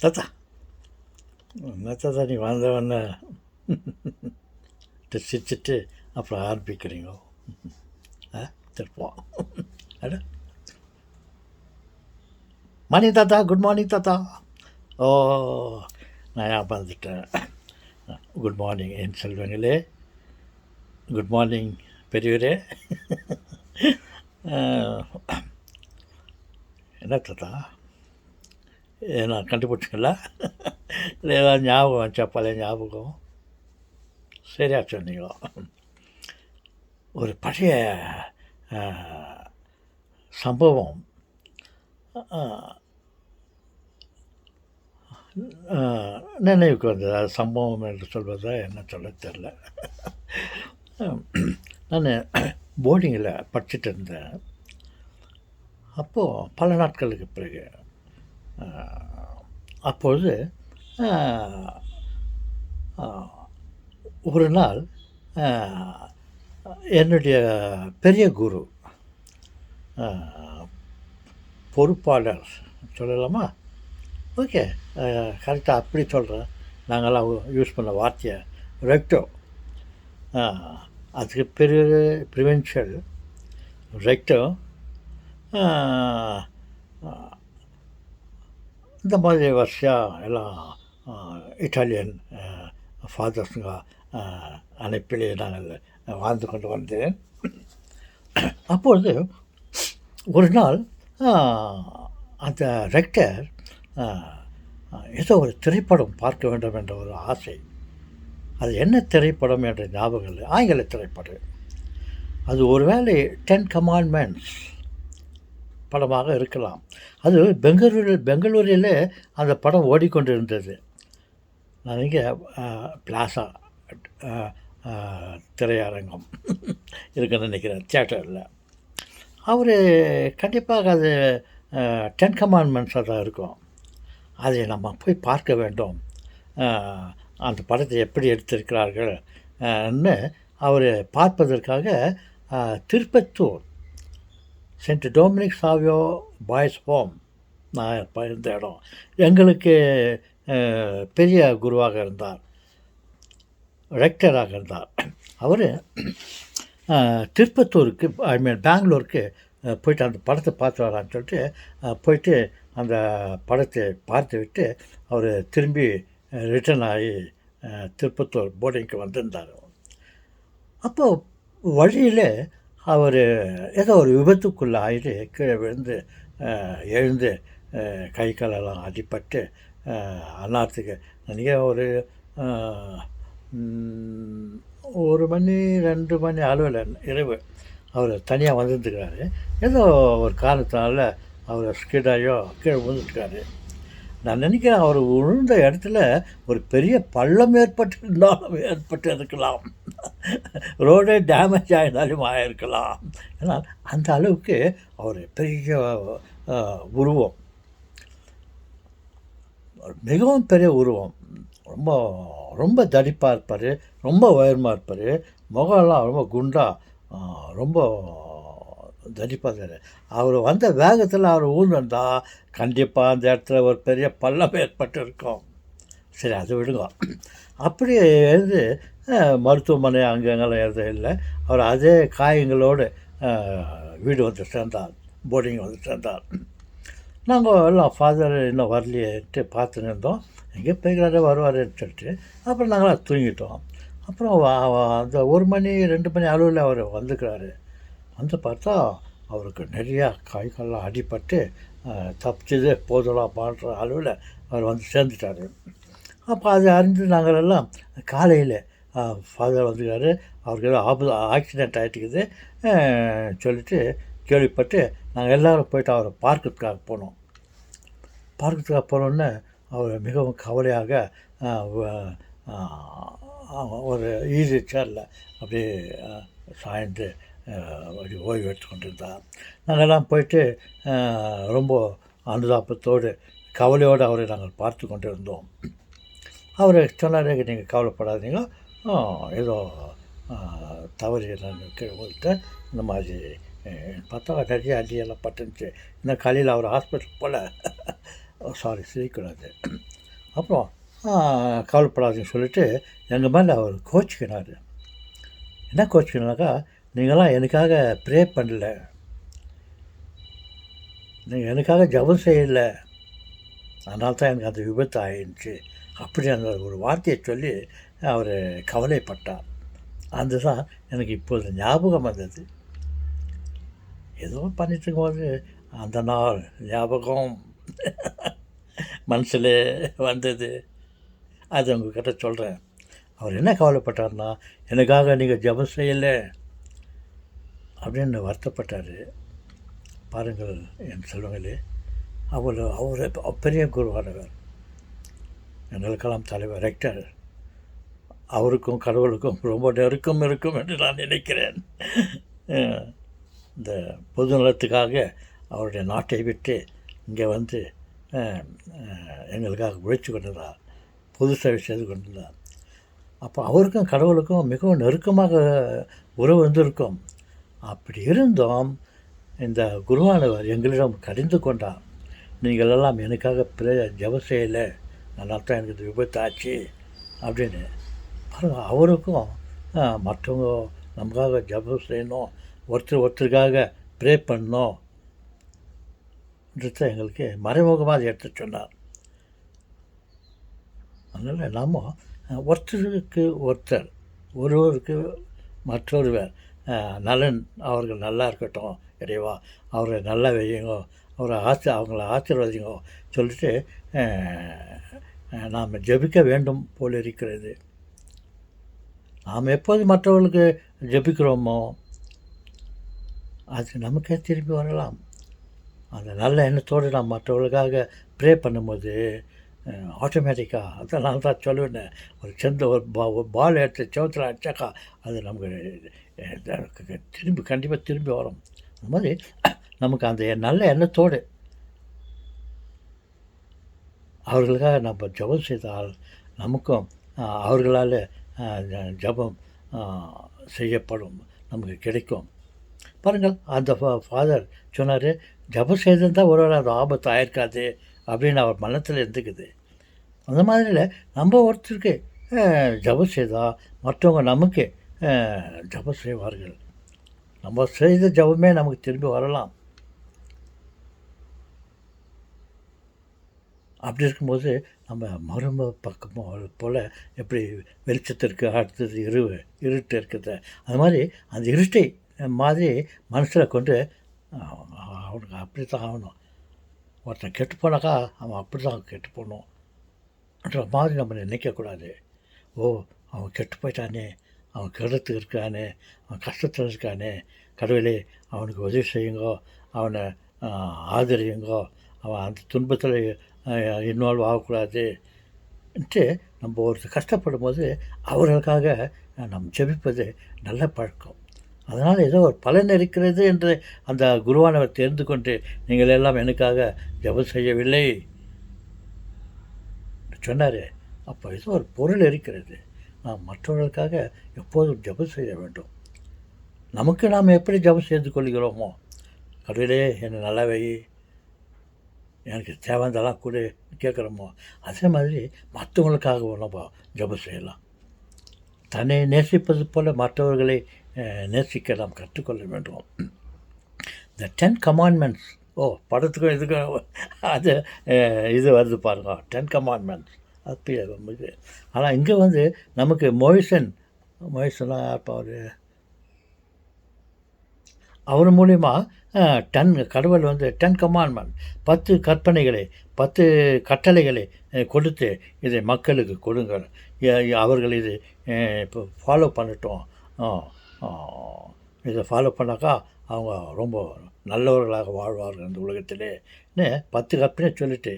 தாத்தா என்ன தாத்தா நீ வந்தவொடனே சிரிச்சிட்டு அப்புறம் ஆரம்பிக்கிறீங்க திருப்போம் அட மார்னிங் தாத்தா, குட் மார்னிங் தாத்தா. ஓ, நான் ஞாபகம் குட் மார்னிங் என் செல்வங்களே, குட் மார்னிங் பெரியவரே. என்ன தாத்தா ஏன்னா கண்டுபிடிச்சிங்களா? இல்லை ஏதாவது ஞாபகம் வச்சா பழைய ஞாபகம்? சரியா சொன்னீங்க. ஒரு பழைய சம்பவம் நினைவுக்கு வந்தது. அது சம்பவம் என்று சொல்வதா என்ன சொல்ல தெரில. நான் போர்டிங்கில் படிச்சுட்டு இருந்தேன். அப்போது பல நாட்களுக்கு பிறகு அப்பொழுது ஒரு நாள் என்னுடைய பெரிய குரு, பொறுப்பாளர் சொல்லலாமா? ஓகே, கரெக்டாக அப்படி சொல்கிறேன். நாங்கள்லாம் யூஸ் பண்ண வார்த்தையை ரெக்டோ, அதுக்கு பெரிய ப்ரிவென்ஷியல் ரெக்டோ, இந்த மாதிரி வருஷம் எல்லாம் இட்டாலியன் ஃபாதர்ஸுங்க அனுப்பிலே நாங்கள் வாழ்ந்து கொண்டு வந்தேன். அப்பொழுது ஒரு நாள் அந்த ரெக்டர் ஏதோ ஒரு திரைப்படம் பார்க்க வேண்டும் என்ற ஒரு ஆசை. அது என்ன திரைப்படம் என்ற ஞாபகம் இல்லை, ஆங்கில திரைப்படம். அது ஒருவேளை 10 Commandments படமாக இருக்கலாம். அது பெங்களூரில் அந்த படம் ஓடிக்கொண்டிருந்தது. நான் இங்கே பிளாசா திரையரங்கம் இருக்குன்னு நினைக்கிறேன், தியேட்டரில். அவர் கண்டிப்பாக அது 10 Commandmentsஸாக தான் இருக்கும். அதை நம்ம போய் பார்க்க வேண்டும், அந்த படத்தை எப்படி எடுத்திருக்கிறார்கள்னு அவர் பார்ப்பதற்காக Tirupattur saint Dominic Savio boys home, நான் இருந்த இடம், எங்களுக்கு பெரிய குருவாக இருந்தார், ரெக்டராக இருந்தார். அவர் திருப்பத்தூருக்கு, பெங்களூருக்கு போயிட்டு அந்த படத்தை பார்த்து வரான்னு சொல்லிட்டு போயிட்டு அந்த படத்தை பார்த்து விட்டு அவர் திரும்பி ரிட்டர்ன் ஆகி திருப்பத்தூர் போர்டிங்க்கு வந்திருந்தார். அப்போது வழியில் அவர் ஏதோ ஒரு விபத்துக்குள்ளே ஆகிட்டு கீழே விழுந்து எழுந்து கை காலெல்லாம் அடிப்பட்டு அன்னாரத்துக்கு நினைக்க ஒரு மணி 2 மணி அளவில் இரவு அவர் தனியாக வந்துருக்கிறாரு. ஏதோ ஒரு காரணத்தினால அவர் ஸ்கிடாயோ கீழே விழுந்துட்டுருக்காரு. நான் நினைக்கிறேன் அவர் விழுந்த இடத்துல ஒரு பெரிய பள்ளம் ஏற்பட்டு இருக்கலாம், ரோடே டேமேஜ் ஆகினாலும் ஆகிருக்கலாம். ஏன்னா அந்த அளவுக்கு அவர் பெரிய உருவம், மிகவும் பெரிய உருவம், ரொம்ப ரொம்ப தடிப்பாக இருப்பார், ரொம்ப உயரமாக இருப்பார், முகம்லாம் ரொம்ப குண்டாக ரொம்ப தடிப்பாக இருக்கார். அவர் வந்த வேகத்தில் அவர் ஊர்ந்தால் கண்டிப்பாக அந்த இடத்துல ஒரு பெரிய பள்ளம் ஏற்பட்டு இருக்கும். சரி, அது விடுங்க. அப்படி எழுந்து மருத்துவமனை அங்கெங்கெல்லாம் எழுத இல்லை. அவர் அதே காயங்களோடு வீடு வந்து சேர்ந்தார், போர்டிங் வந்து சேர்ந்தார். நாங்கள் எல்லாம் ஃபாதர் இன்னும் வரலையேட்டு பார்த்துன்னு இருந்தோம், எங்கே போய்கிறாரே வருவாருன்னு சொல்லிட்டு. அப்புறம் நாங்களாம் தூங்கிட்டோம். அப்புறம் அந்த 1 மணி 2 மணி அளவில் அவர் வந்துக்கிறாரு. வந்து பார்த்தா அவருக்கு நிறையா காய்கள்லாம் அடிபட்டு தப்பிச்சது போதலாம் பண்ணுற அளவில் அவர் வந்து சேர்ந்துட்டார். அப்போ அதை அறிந்து நாங்கள் எல்லாம் காலையில் ஃபாதர் வந்துக்காரு, அவருக்கு ஏதோ ஆக்சிடெண்ட் ஆகிட்டுக்குது சொல்லிட்டு கேள்விப்பட்டு நாங்கள் எல்லோரும் போய்ட்டு அவரை பார்க்கறதுக்காக போனோம். பார்க்கறதுக்காக போனோன்னே அவர் மிகவும் கவலையாக ஒரு ஈஸி சேரில் அப்படியே சாய்ந்து அப்படி ஓய்வு எடுத்து கொண்டிருந்தார். நாங்கள்லாம் போயிட்டு ரொம்ப அனுதாபத்தோடு கவலையோடு அவரை நாங்கள் பார்த்து கொண்டு இருந்தோம். அவர் சொன்னார், நீங்கள் கவலைப்படாதீங்க, ஏதோ தவறி நான் உங்கள்கிட்ட இந்த மாதிரி பார்த்தா நிறைய அடியெல்லாம் பட்டுருந்துச்சு. இன்னும் காலையில் அவர் ஹாஸ்பிட்டல் போல் சாரி சிரிக்கூடாது, அப்புறம் கவலைப்படாதீங்கன்னு சொல்லிட்டு எங்கள் மேலே அவர் கோச்சிக்கினார். என்ன கோச்சிக்கினாக்கா, நீங்களாம் எனக்காக ப்ரே பண்ணல, நீங்கள் எனக்காக ஜெபம் செய்யலை, அதனால தான் எனக்கு அந்த விபத்து ஆயிடுச்சு அப்படி அந்த ஒரு வார்த்தையை சொல்லி அவர் கவலைப்பட்டார். அதுதான் எனக்கு இப்போது ஞாபகம் வந்தது. ஏதோ பண்ணிட்டு இருக்கும்போது அந்த நாள் ஞாபகம் மனசில் வந்தது. அது உங்ககிட்ட சொல்கிறேன். அவர் என்ன கவலைப்பட்டார்னா, எனக்காக நீங்கள் ஜெபம் செய்யலை அப்படின்னு வருத்தப்பட்டார். பாருங்கள் என் செல்வங்களே, அவர் பெரிய குருவானவர், எங்களுக்கெல்லாம் தலைவர், ரெக்டர். அவருக்கும் கடவுளுக்கும் ரொம்ப நெருக்கம் இருக்கும் என்று நான் நினைக்கிறேன். இந்த பொது நலத்துக்காக அவருடைய நாட்டை விட்டு இங்கே வந்து எங்களுக்காக உழைச்சி கொண்டிருந்தார், பொது சேவை செய்து கொண்டிருந்தார். அப்போ அவருக்கும் கடவுளுக்கும் மிகவும் நெருக்கமாக உறவு வந்திருக்கும். அப்படி இருந்தும் இந்த குருவானவர் எங்களிடம் கடிந்து கொண்டார். நீங்கள் எல்லாம் எனக்காக ஜெபம் செய்யலை, அதனால தான் எனக்கு இந்த விபத்து ஆச்சு அப்படின்னு. அவருக்கும் மற்றவங்க நமக்காக ஜெபம் செய்யணும், ஒருத்தருக்காக ப்ரே பண்ணணும் என்றதை எங்களுக்கு மறைமுகமாக அதை எடுத்து சொன்னார். அதனால் நாம் ஒருத்தருக்கு ஒருத்தர், ஒருவருக்கு மற்றொருவர் நலன், அவர்கள் நல்லா இருக்கட்டும் இறைவா, அவரை நல்லா வையுங்கோ, அவங்கள ஆசீர்வதிங்கோ சொல்லிட்டு நாம் ஜெபிக்க வேண்டும் போல் இருக்கிறது. நாம் எப்போது மற்றவர்களுக்கு ஜெபிக்கிறோமோ அது நமக்கே திரும்பி வரலாம். அந்த நல்ல எண்ணத்தோடு நாம் மற்றவர்களுக்காக ப்ரே பண்ணும்போது ஆட்டோமேட்டிக்காக, அதனால தான் சொல்லுவேன், ஒரு பால் எடுத்து செவத்தில் அடித்தாக்கா அது நமக்கு கண்டிப்பாக திரும்பி வரும். அந்த மாதிரி நமக்கு அந்த நல்ல எண்ணத்தோடு அவர்களுக்காக நம்ம ஜெபம் செய்தால் நமக்கும் அவர்களால் ஜெபம் செய்யப்படும், நமக்கு கிடைக்கும். பாருங்கள், அந்த ஃபாதர் சொன்னார், ஜெபம் செய்திருந்தால் ஒருவேளை அது ஆபத்து ஆயிருக்காது அப்படின்னு அவர் மனத்தில் இருந்துக்குது. அந்த மாதிரியில் நம்ம ஒருத்தருக்கு ஜெபம் செய்தால் மற்றவங்க நமக்கு ஜெபம் செய்வார்கள். நம்ம செய்த ஜெபமே நமக்கு திரும்பி வரலாம். அப்படி இருக்கும்போது நம்ம மறும பக்கமோ போல் எப்படி வெளிச்சத்திற்கு அடுத்தது இருட்டு இருக்குது, அது மாதிரி அந்த இருட்டை மாதிரி மனசில் கொண்டு அவனுக்கு அப்படி தான் ஆகணும். ஒருத்தன் கெட்டு போனாக்கா அவன் அப்படி தான் கெட்டு போகணுன்ற மாதிரி நம்ம நினைக்கக்கூடாது. அவன் கெட்டு போயிட்டானே, அவன் கெடுத்து இருக்கானே, அவன் கஷ்டத்தில் இருக்கானே, கடவுளே அவனுக்கு உதவி செய்யுங்கோ, அவனை ஆதரியுங்கோ, அவன் அந்த துன்பத்தில் இன்வால்வ் ஆகக்கூடாதுன்ட்டு நம்ம ஒருத்தர் கஷ்டப்படும் போது அவர்களுக்காக நம்ம ஜெபிப்பது நல்ல பழக்கம். அதனால் ஏதோ ஒரு பலன் இருக்கிறது என்று அந்த குருவானவர் தெரிந்து கொண்டு, நீங்கள் எல்லாம் எனக்காக ஜெபம் செய்யவில்லை சொன்னார். அப்போ ஏதோ ஒரு பொருள் இருக்கிறது. நாம் மற்றவர்களுக்காக எப்போதும் ஜெபம் செய்ய வேண்டும். நமக்கு நாம் எப்படி ஜெபம் செய்து கொள்கிறோமோ, கடவுளே என்னை நல்லா வை, எனக்கு தேவைந்தெல்லாம் கூட கேட்குறோமோ, அதே மாதிரி மற்றவங்களுக்காக நம்ம ஜெபம் செய்யலாம். தன்னை நேசிப்பது போல் மற்றவர்களை நேசிக்க நாம் கற்றுக்கொள்ள வேண்டும். த 10 கமாண்ட்மெண்ட்ஸ், படத்துக்கும் இதுக்கும் அது இது வருது பாருங்க, 10 கமாண்ட்மெண்ட்ஸ். அது ஆனால் இங்கே வந்து நமக்கு மொய்சன்லாம் இப்போ அவர் மூலிமா கடவுள் வந்து 10 கமாண்ட்மெண்ட், 10 கற்பனைகளை, 10 கட்டளைகளை கொடுத்து இதை மக்களுக்கு கொடுங்கள், அவர்கள் இது இப்போ ஃபாலோ பண்ணட்டும், இதை ஃபாலோ பண்ணாக்கா அவங்க ரொம்ப நல்லவர்களாக வாழ்வார்கள் இந்த உலகத்திலேன்னு 10 கற்பனை சொல்லிவிட்டு,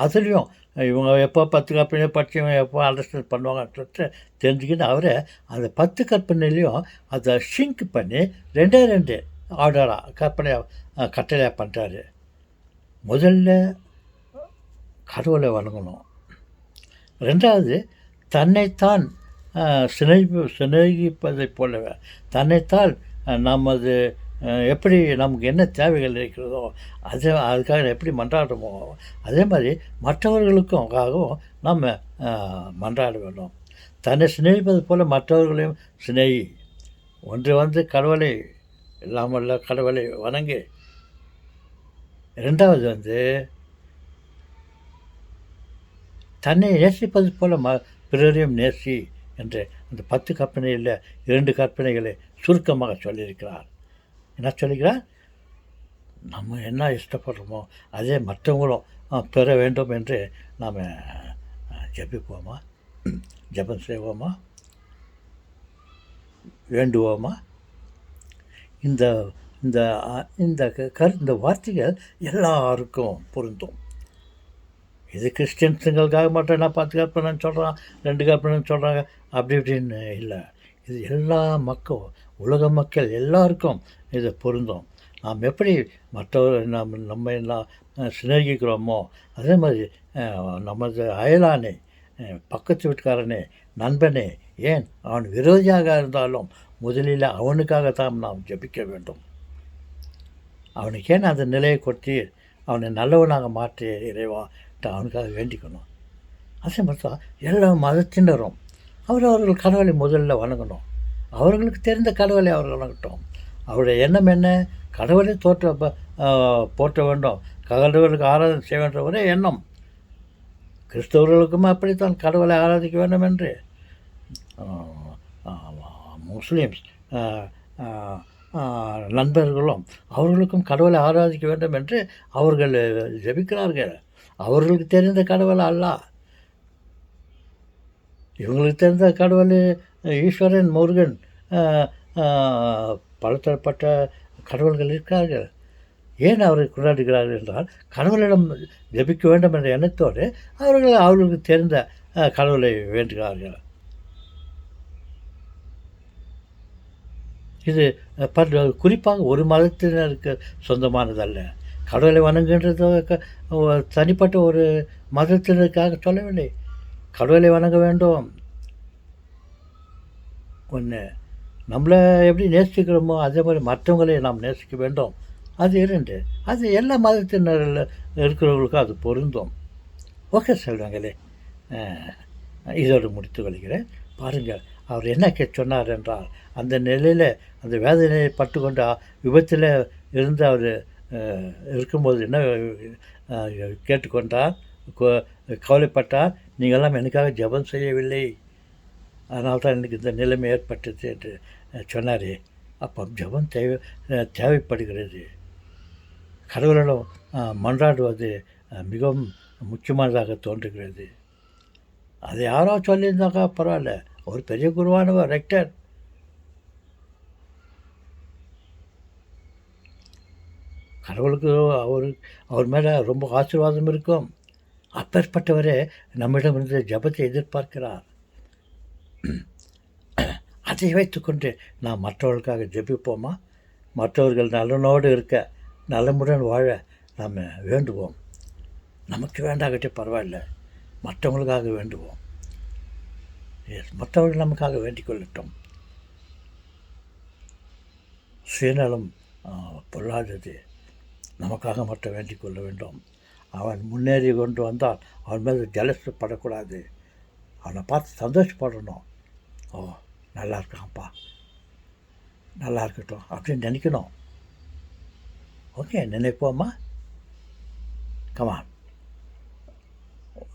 அதுலேயும் இவங்க எப்போ 10 கற்பனை படித்து இவங்க எப்போ அண்டர்ஸ்டாண்ட் பண்ணுவாங்கன்னு சொல்லிட்டு தெரிஞ்சுக்கிட்டு அவரை அந்த 10 கற்பனையிலையும் அதை ஷிங்க் பண்ணி 2 ஆர்டராக கட்டளையாக பண்ணுறாரு. முதல்ல கடவுளை வணங்கணும், 2வது தன்னைத்தான் சிநேகிப்பதை போலவே தன்னைத்தான் நமது எப்படி நமக்கு என்ன தேவைகள் இருக்கிறதோ அதுக்காக எப்படி மன்றாடுமோ அதே மாதிரி மற்றவர்களுக்காகவும் நம்ம மன்றாட வேண்டும். தன்னை சிநேகிப்பது போல மற்றவர்களையும் சிநேகி. ஒன்று கடவுளை இல்லாமல் கடவுளை வணங்கு. 2வது தன்னை நேசிப்பது போல பிறரையும் நேசி என்று அந்த 10 கற்பனையில் 2 கற்பனைகளை சுருக்கமாக சொல்லியிருக்கிறார். என்ன சொல்லிக்கிறார்? நம்ம என்ன இஷ்டப்படுறோமோ அதே மற்றவங்களும் பெற வேண்டும் என்று நாம் ஜெபிப்போமா? ஜெபம் செய்வோமா? வேண்டுவோமா? இந்த இந்த இந்த இந்த வார்த்தைகள் எல்லாருக்கும் பொருந்தும். இது கிறிஸ்டியன்ஸுங்களுக்காக மட்டும் நான் 10 கற்பனைன்னு சொல்கிறான், 2 கற்பனைன்னு சொல்கிறாங்க அப்படி இப்படின்னு இல்லை. இது எல்லா உலக மக்கள் எல்லாருக்கும் இது பொருந்தும். நாம் எப்படி நம்ம எல்லாம் சிநேகிக்கிறோமோ அதே மாதிரி நமது அயலானே, பக்கத்து வீட்டுக்காரனே, நண்பனே, ஏன் அவன் விரோதியாக இருந்தாலும் முதலில் அவனுக்காகத்தான் நாம் ஜெபிக்க வேண்டும். அவனுக்கு ஏன் அந்த நிலையை கொடுத்து அவனை நல்லவனாக மாற்றி இறைவா அவனுக்காக வேண்டிக்கணும். அதே மாதிரி தான் எல்லா மதத்தினரும் அவர்கள் கடவுளை முதல்ல வணங்கணும். அவர்களுக்கு தெரிந்த கடவுளை அவர்கள் வணங்கட்டும். அவருடைய எண்ணம் என்ன? கடவுளை போற்ற வேண்டும், கடவுளுக்கு ஆராதனை செய்ய வேண்டும் ஒரே எண்ணம். கிறிஸ்தவர்களுக்கும் அப்படித்தான் கடவுளை ஆராதிக்க வேண்டும் என்று. முஸ்லீம்ஸ் நண்பர்களும் அவர்களுக்கும் கடவுளை ஆராதிக்க வேண்டும் என்று அவர்கள் ஜெபிக்கிறார்கள். அவர்களுக்கு தெரிந்த கடவுள் அல்லாஹ். இவங்களுக்கு தெரிந்த கடவுள் ஈஸ்வரன், முருகன், பலதரப்பட்ட கடவுள்கள் இருக்கிறார்கள். ஏன் அவரை கொண்டாடுகிறார்கள் என்றால் கடவுளிடம் ஜெபிக்க வேண்டும் என்ற எண்ணத்தோடு அவர்களுக்கு தெரிந்த கடவுளை வேண்டுகிறார்கள். இது குறிப்பாக ஒரு மதத்தினருக்கு சொந்தமானதல்ல. கடவுளை வணங்குகின்றது தனிப்பட்ட ஒரு மதத்தினருக்காக சொல்லவில்லை. கடவுளை வணங்க வேண்டும். ஒன்று நம்மளை எப்படி நேசிக்கிறோமோ அதே மாதிரி மற்றவங்களை நாம் நேசிக்க வேண்டும். அது 2. அது எல்லா மதத்தினரில் இருக்கிறவங்களுக்கும் அது பொருந்தும். ஓகே செல்வங்களே, இதோடு முடித்து கொள்கிறேன். பாருங்கள், அவர் என்ன சொன்னார் என்றால், அந்த நிலையில் அந்த வேதனையை பட்டுக்கொண்டு விபத்தில் இருந்து அவர் இருக்கும்போது என்ன கேட்டுக்கொண்டார், கவலைப்பட்டார். நீங்கள்லாம் எனக்காக ஜெபம் செய்யவில்லை, அதனால்தான் எனக்கு இந்த நிலைமை ஏற்பட்டது என்று சொன்னார். அப்போ ஜெபம் தேவைப்படுகிறது. கடவுளிடம் மன்றாடுவது மிகவும் முக்கியமானதாக தோன்றுகிறது. அது யாரோ சொல்லியிருந்தாக்கா பரவாயில்ல. ஒரு பெரிய குருவானவர், ரெக்டர், கடவுளுக்கு அவர் மேலே ரொம்ப ஆசீர்வாதம் இருக்கும். அப்பேற்பட்டவரே நம்மிடம் இருந்து ஜெபத்தை எதிர்பார்க்கிறார். அதை வைத்துக்கொண்டு நாம் மற்றவர்களுக்காக ஜெபிப்போமா? மற்றவர்கள் நலனோடு இருக்க, நலமுடன் வாழ நாம் வேண்டுவோம். நமக்கு வேண்டாகட்டே பரவாயில்ல, மற்றவங்களுக்காக வேண்டுவோம். மற்றவர்கள் நமக்காக வேண்டிக் கொள்ளட்டும். சுயநலம் பொல்லாதது. நமக்காக மட்டும் வேண்டிக் கொள்ள வேண்டும். அவன் முன்னேறி கொண்டு வந்தால் அவன் மேலே ஜலசப்படக்கூடாது. அவனை பார்த்து சந்தோஷப்படணும். ஓ, நல்லா இருக்கான்ப்பா, நல்லா இருக்கட்டும் அப்படின்னு நினைக்கணும். ஓகே, நினைப்போமா? கமான்,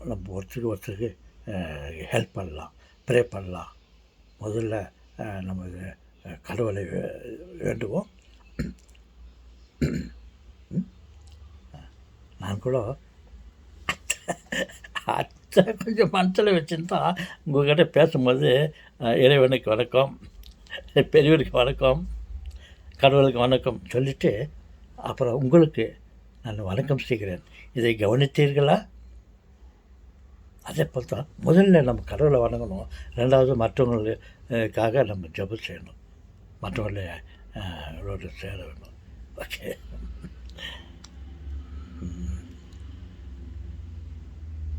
நம்ம ஒருத்தருக்கு ஹெல்ப் பண்ணலாம், ப்ரே பண்ணலாம். முதல்ல நம்ம கடவுளை வேண்டுவோம். நான் கூட அத்தை கொஞ்சம் மனசில் வச்சுருந்தா உங்கள்கிட்ட பேசும்போது இறைவனுக்கு வணக்கம், பெரியவருக்கு வணக்கம், கடவுளுக்கு வணக்கம் சொல்லிவிட்டு அப்புறம் உங்களுக்கு நான் வணக்கம் செய்கிறேன். இதை கவனித்தீர்களா? அதே போல் தான் முதல்ல நம்ம கடவுளை வணங்கணும். 2வது மற்றவங்களுக்காக நம்ம ஜெபம் செய்யணும், மற்றவங்களோடு சேர வேணும். ஓகே.